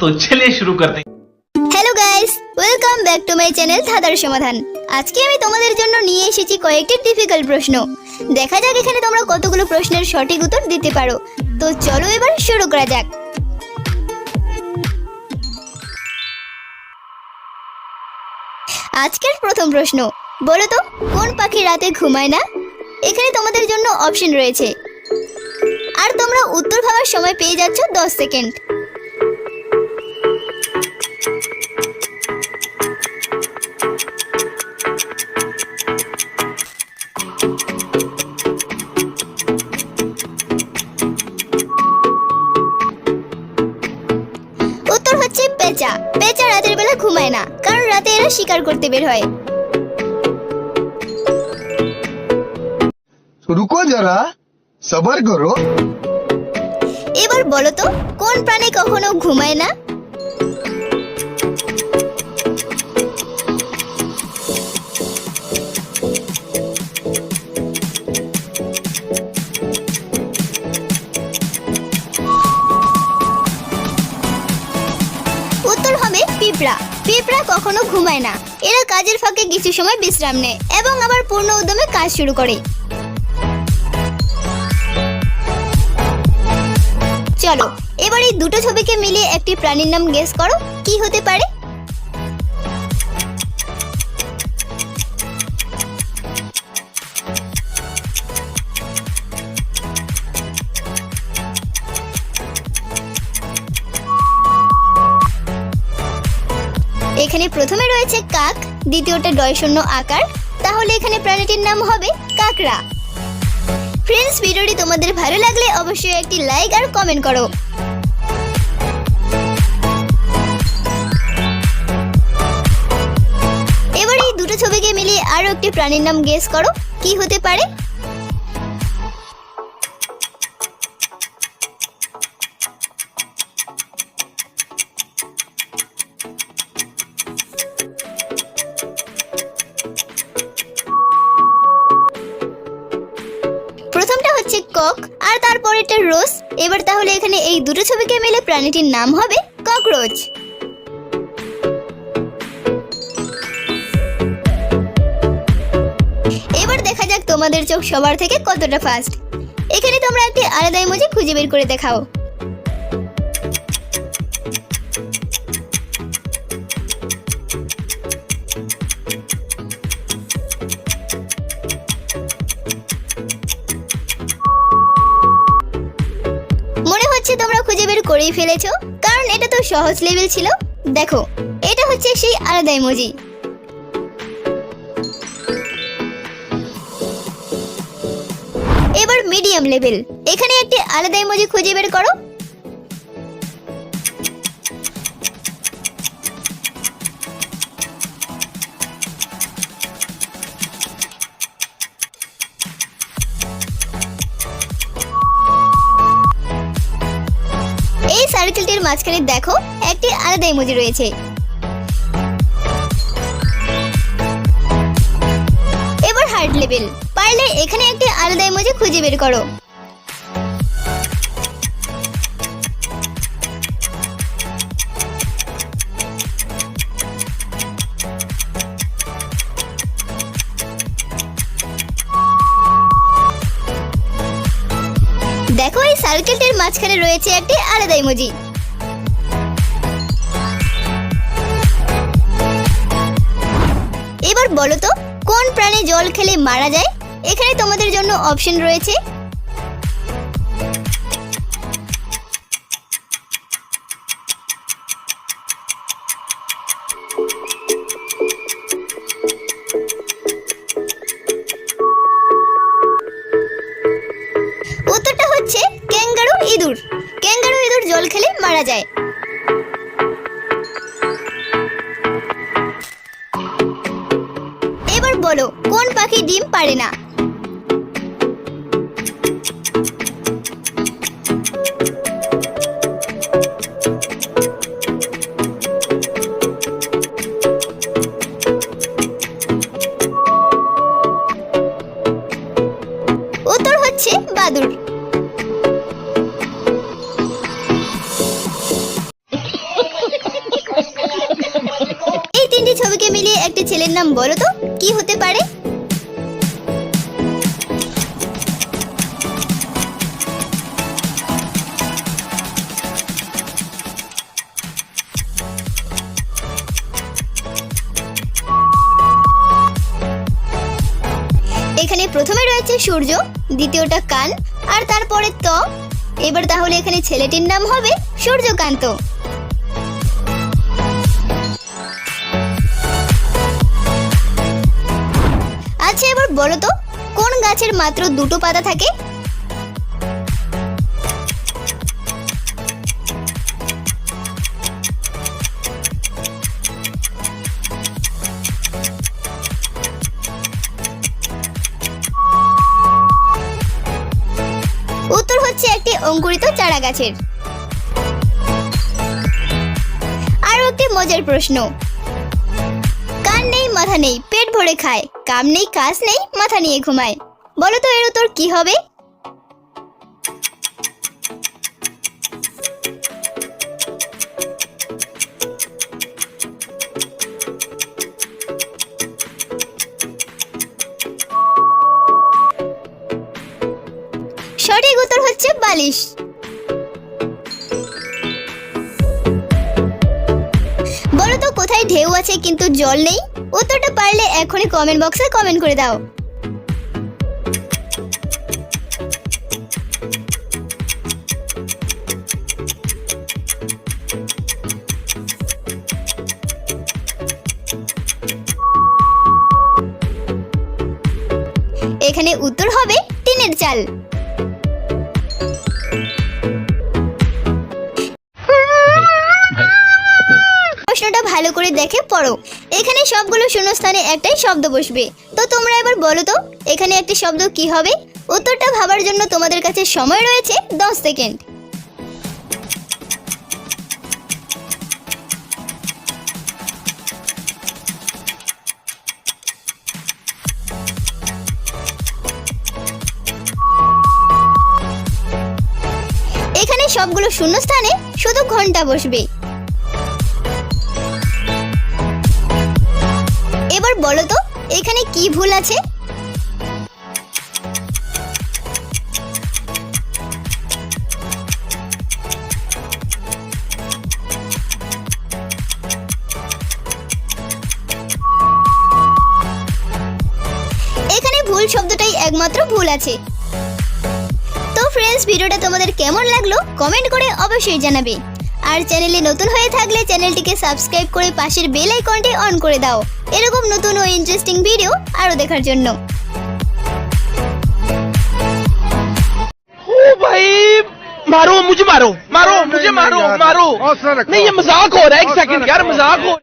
तो चलिए शुरू करते हैं। Hello guys, welcome back to my channel ধাঁধার সমাধান। আজকে আমি তোমাদের জন্য নিয়ে এসেছি কয়েকটি ডিফিকাল্ট প্রশ্ন। দেখা যাক এখানে তোমরা কতগুলো প্রশ্নের সঠিক উত্তর দিতে পারো। তো চলো এবার শুরু করা যাক। আজকের প্রথম প্রশ্ন, বলো তো কোন পাখি রাতে ঘুমায় না? এখানে তোমাদের জন্য অপশন রয়েছে, আর তোমরা উত্তর ভাবার সময় পেয়ে যাচ্ছ 10 সেকেন্ড। উত্তর হচ্ছে পেঁচা। পেঁচা রাতের বেলা ঘুমায় না, কারণ রাতে এরা শিকার করতে বের হয়। रुको जरा सबर करो। এবার বলো তো কোন প্রাণী কখনো ঘুমায় না? উত্তর হবে পিঁপড়া। পিঁপড়া কখনো ঘুমায় না, এরা কাজের ফাঁকে কিছু সময় বিশ্রাম নেয় এবং আবার পূর্ণ উদ্যমে কাজ শুরু করে। চলো এবার এই দুটো ছবিকে মিলিয়ে একটি প্রাণীর নাম গেস করো, কি হতে পারে? এখানে প্রথমে রয়েছে কাক, দ্বিতীয়টা ডয়শূন্য আকার, তাহলে এখানে প্রাণীটির নাম হবে কাকড়া। ফ্রেন্ডস, ভিডিওটি তোমাদের ভালো লাগলে অবশ্যই একটি লাইক আর কমেন্ট করো। এবার এই দুটো ছবিকে মিলিয়ে আরো একটি প্রাণীর নাম গেস করো, কি হতে পারে? প্রথমটা হচ্ছে কক আর তারপরেরটা রোজ। এবার তাহলে এখানে এই দুটো ছবিকে মিলে প্রাণীটির নাম হবে ককরোচ। এবার দেখা যাক তোমাদের চোখ সবার থেকে কতটা ফাস্ট। এখানে তোমরা একটি আলাদা ইমোজি খুঁজে বের করে দেখাও। মনে হচ্ছে তোমরা খুঁজে বের করেই ফেলেছো, কারণ এটা তো সহজ লেভেল ছিল। দেখো, এটা হচ্ছে সেই আলাদা ইমোজি। এবার মিডিয়াম লেভেল, এখানে একটি আলাদা ইমোজি খুঁজে বের করো। এই সার্কেলটির মাঝখানে দেখো একটি আলাদা ইমোজি রয়েছে। এবার হার্ট লেভেল, পারলে এখানে একটি আলাদা ইমোজি খুঁজে বের করো। দেখো এই সার্কেলটির মাঝখানে রয়েছে একটি আলাদা ইমোজি। এবার বলো তো কোন প্রাণী জল খেলে মারা যায়? এখানে তোমাদের জন্য অপশন রয়েছে, উত্তরটা হচ্ছে ক্যাঙ্গারু ইঁদুর। ক্যাঙ্গারু ইঁদুর জল খেলে মারা যায়। এবার বলো কোন পাখি ডিম পারে না? উত্তর হচ্ছে বাদুড়। তিনটি ছবিকে মিলিয়ে একটি ছেলের নাম বলো তো, কি হতে পারে? এখানে প্রথমে রয়েছে সূর্য, দ্বিতীয়টা কান, আর তারপরে ত। এবার তাহলে এখানে ছেলেটির নাম হবে সূর্যকান্ত। আচ্ছা, এবার বলো তো কোন গাছের মাত্র দুটো পাতা থাকে? উত্তর হচ্ছে একটি অঙ্কুরিত চারা গাছের। আরো একটি মজার প্রশ্ন, কান নেই মাথা নেই পেট ভরে খায়, কাম নেই কাজ নেই মাথা নিয়ে ঘুমায়, বলো তো এর উত্তর কি হবে? সঠিক উত্তর হচ্ছে বালিশ। বলো তো কোথায় ঢেউ আছে কিন্তু জল নেই? উত্তরটা পারলে এখনই কমেন্ট বক্সে কমেন্ট করে দাও। এখানে উত্তর হবে টিনের চাল। প্রশ্নটা ভালো করে দেখে পড়ো। এখানে সবগুলো শূন্যস্থানে একটাই শব্দ বসবে, তো তোমরা এবার বলো তো এখানে একটি শব্দ কি হবে? উত্তরটা ভাবার জন্য তোমাদের কাছে সময় রয়েছে 10 সেকেন্ড। এখানে সবগুলো শূন্যস্থানে শুধু ঘন্টা বসবে। এবার বলো তো এখানে কি ভুল আছে? এখানে ভুল শব্দটাই একমাত্র ভুল আছে। তো ফ্রেন্ডস, ভিডিওটা তোমাদের কেমন লাগলো কমেন্ট করে অবশ্যই জানাবে। আর চ্যানেলে নতুন হয়ে থাকলে চ্যানেলটিকে সাবস্ক্রাইব করে পাশের বেল আইকনটি অন করে দাও এরকম নতুন ও ইন্টারেস্টিং ভিডিও আরো দেখার জন্য। ओ भाई मारो मुझे, मारो मारो मुझे, मारो मारो। नहीं, ये मजाक हो रहा है, एक सेकंड यार, मजाक हो